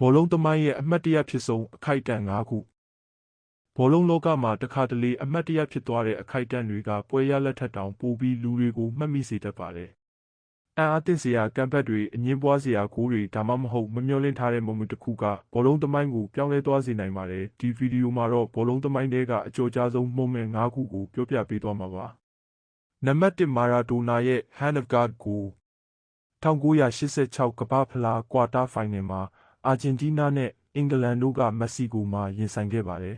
ဘောလုံးသမိုင်းရဲ့အမှတ်တရဖြစ်ဆုံးအခိုက်အတန့်၅ခုဘောလုံးလောကမှာတခါတလေအမှတ်တရဖြစ်သွားတဲ့အခိုက်အတန့်တွေကပွဲရလက်ထက်တောင်ပိုပြီးလူတွေကိုမှတ်မိစေတတ်ပါတယ်။အံ့အားသင့်စရာကံပတ်တွေအငင်းပွားစရာဂိုးတွေဒါမှမဟုတ်မမျှော်လင့်ထားတဲ့ moment တစ်ခုကဘောလုံးသမိုင်းကိုပြောင်းလဲသွားစေနိုင်ပါတယ်။ဒီဗီဒီယိုမှာတော့ဘောလုံးသမိုင်းတွေကအကျော်ကြားဆုံး moment ၅ခုကိုပြောပြပေးသွားမှာပါ။နံပါတ်1မာရာဒိုနာရဲ့ Hand of God ကို1986ကမ္ဘာဖလားကွာတာဖိုင်နယ်မှာအာဂျင်တီးနားနဲ့အင်္ဂလန်တို့ကမက္ဆီကိုမှာရင်ဆိုင်ခဲ့ပါတယ်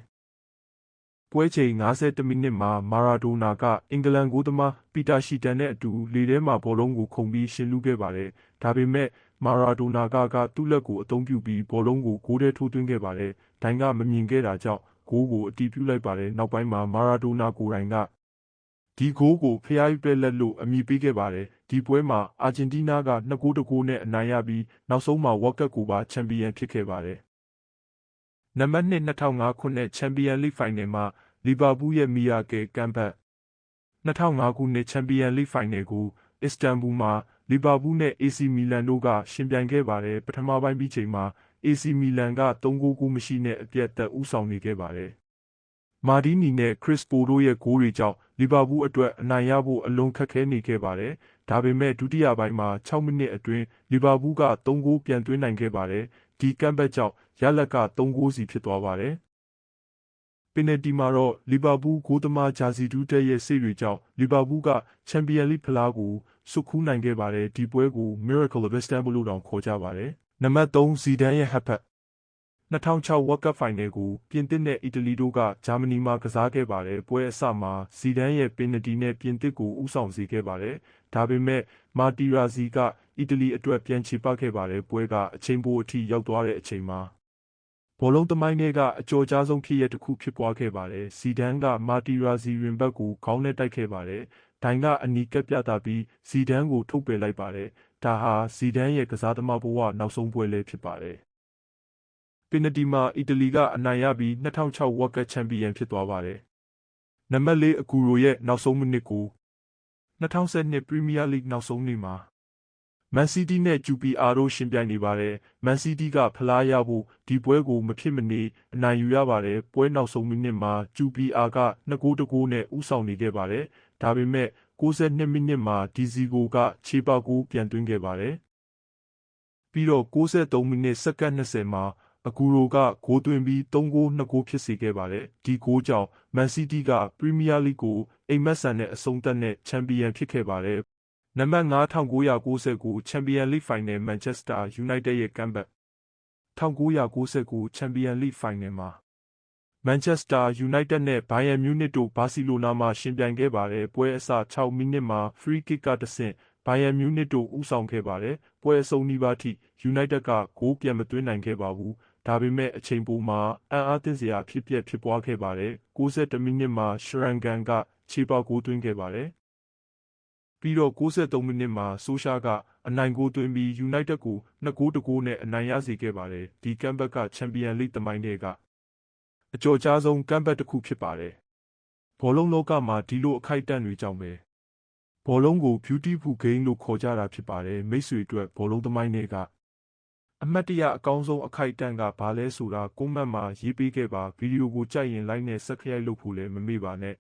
။ပွဲချိန်51မိနစ်မှာမာရာဒိုနာကအင်္ဂလန်ဂိုးသမားပီတာရှီတန်နဲ့အတူလေထဲမှာဘောလုံးကိုခုန်ပြီးရှင်လူခဲ့ပါတယ်။ဒါပေမဲ့မာရာဒိုနာကသူ့လက်ကိုအသုံးပြုပြီးဘောလုံးကိုဂိုးထဲထိုးသွင်းခဲ့ပါတယ်။ဒိုင်ကမမြင်ခဲ့တာကြောင့်ဂိုးကိုအတည်ပြုလိုက်ပါတယ်။နောက်ပိုင်းမှာမာရာဒိုနာကိုယ်တိုင်ကဒီဂိုးကိုဖျားယူတဲ့လက်လို့အမည်ပေးခဲ့ပါတယ်။ဒီပွဲမှာအာဂျင်တီးနားက2-1နဲ့အနိုင်ရပြီးနောက်ဆုံးမှာဝါကပ်ကိုပါချန်ပီယံဖြစ်ခဲ့ပါတယ်။နံပါတ်2 2005ခုနှစ်ချန်ပီယံလိဖိုင်နယ်မှာလီဗာပူးရဲ့မီယာကယ်ကမ်ဘတ်2005ခုနှစ်ချန်ပီယံလိဖိုင်နယ်ကိုအစ္စတန်ဘူမှာလီဗာပူးနဲ့ AC မီလန်တို့ကရှင်ပြိုင်ခဲ့ပါတယ်။ပထမပိုင်းပြီးချိန်မှာ AC မီလန်က3-0မရှိနဲ့အပြတ်သက်ဦးဆောင်နေခဲ့ပါတယ်။မာဒီနီနဲ့ခရစ်စပိုတို့ရဲ့ဂိုးတွေကြောင့်လီဗာပူးအတွက်အနိုင်ရဖို့အလွန်ခက်ခဲနေခဲ့ပါတယ်။ဒါပေမဲ့ဒုတိယပိုင်းမှာ6မိနစ်အတွင်းလီဗာပူးက3ဂိုးပြန်သွင်းနိုင်ခဲ့ပါတယ်။ဒီကမ်ဘတ်ကြောင့်ရလဒ်က3ဂိုးစီဖြစ်သွားပါတယ်။ပင်နယ်တီမှာတော့လီဗာပူးဂိုးသမားဂျာစီဒူးတက်ရဲ့စိတ်တွေကြောင့်လီဗာပူးကချန်ပီယံလိဖလားကိုဆွတ်ခူးနိုင်ခဲ့ပါတယ်။ဒီပွဲကို Miracle of Istanbul လို့တောင်ခေါ်ကြပါတယ်။နံပါတ်3ဇီဒန်ရဲ့ဟက်ဖက်2006 World Cup Final ကိုပြင်သစ်နဲ့အီတလီတို့ကဂျာမနီမှာကစားခဲ့ပါတယ်။ပွဲအစမှာဇီဒန်ရဲ့ပင်နတီနဲ့ပြင်သစ်ကိုဦးဆောင်စေခဲ့ပါတယ်။ဒါပေမဲ့မာတီရာဇီကအီတလီအတွက်ပြန်ချေပခဲ့ပါတယ်။ပွဲကအချိန်ပိုအထိရောက်သွားတဲ့အချိန်မှာဘောလုံးသမိုင်းတွေကအကျော်ကြားဆုံးဖြစ်ရပ်တစ်ခုဖြစ်ပွားခဲ့ပါတယ်။ဇီဒန်ကမာတီရာဇီရင်ဘတ်ကိုခေါင်းနဲ့တိုက်ခဲ့ပါတယ်။ဒိုင်ကအနီးကပ်ပြတာပြီးဇီဒန်ကိုထုတ်ပယ်လိုက်ပါတယ်။ဒါဟာဇီဒန်ရဲ့ကစားသမားဘဝနောက်ဆုံးပွဲလည်းဖြစ်ပါတယ်။ပင်နတီမှာအီတလီကအနိုင်ရပြီး2006 World Cup ချန်ပီယံဖြစ်သွားပါတယ်။နံပါတ်4အကူရိုရဲ့နောက်ဆုံးမိနစ်ကို2012 Premier League နောက်ဆုံးနေ့မှာမန်စီးတီးနဲ့ QPR တို့ရှင်ပြိုင်နေပါတယ်။မန်စီးတီးကဖလားရဖို့ဒီပွဲကိုမဖြစ်မနေအနိုင်ယူရပါတယ်။ပွဲနောက်ဆုံးမိနစ်မှာ QPR က2-1နဲ့ဦးဆောင်နေခဲ့ပါတယ်။ဒါပေမဲ့62မိနစ်မှာဒီဇီဂိုကခြေပေါက်ကိုပြန်သွင်းခဲ့ပါတယ်။ပြီးတော့63မိနစ်စက္ကန့်20မှာအကူရိုကဂိုးသွင်းပြီး3-2ဖြစ်စေခဲ့ပါတယ်။ဒီဂိုးကြောင့်မန်စီးတီးကပရီးမီးယားလိကိုအိမ်မက်ဆန်နဲ့အဆုံးသတ်နဲ့ချန်ပီယံဖြစ်ခဲ့ပါတယ်။နံပါတ်5 1999ချန်ပီယံလိဖိုင်နယ်မန်ချက်စတာယူနိုက်တက်ရဲ့ကမ်ဘတ်1999ချန်ပီယံလိဖိုင်နယ်မှာမန်ချက်စတာယူနိုက်တက်နဲ့ဘိုင်ယန်မြူးနစ်တို့ဘာစီလိုနာမှာရှင်ပြိုင်ခဲ့ပါတယ်။ပွဲအစ6မိနစ်မှာဖရီးကစ်ကတဆင့်ဘိုင်ယန်မြူးနစ်တို့ဦးဆောင်ခဲ့ပါတယ်။ပွဲအဆုံးနီးပါးထိယူနိုက်တက်ကဂိုးပြန်မသွင်းနိုင်ခဲ့ပါဘူး။ဒါပေမဲ့အချိန်ပိုမှာအံ့အားသင့်စရာဖြစ်ပွားခဲ့ပါတယ်။61မိနစ်မှာရှရန်ဂန်ကခြေပေါက်ဂိုးသွင်းခဲ့ပါတယ်။ပြီးတော့63မိနစ်မှာဆိုရှာကအနိုင်ဂိုးသွင်းပြီးယူနိုက်တက်ကို2-1နဲ့အနိုင်ရစေခဲ့ပါတယ်။ဒီကမ်ဘတ်ကချန်ပီယံလိသမိုင်းတွေကအကျော်ကြားဆုံးကမ်ဘတ်တစ်ခုဖြစ်ပါတယ်။ဘောလုံးလောကမှာဒီလိုအခိုက်အတန့်တွေကြောင့်ပဲဘောလုံးကို beautiful game လို့ခေါ်ကြတာဖြစ်ပါတယ်။မိတ်ဆွေအတွက်ဘောလုံးသမိုင်းတွေကအမှတ်တရအကောင်းဆုံးအခိုက်အတန့်ကဘာလဲဆိုတာကွန်မန့်မှာရေးပေးခဲ့ပါဗီဒီယိုကိုကြိုက်ရင် like နဲ့ subscribe လုပ်ဖို့လည်းမမေ့ပါနဲ့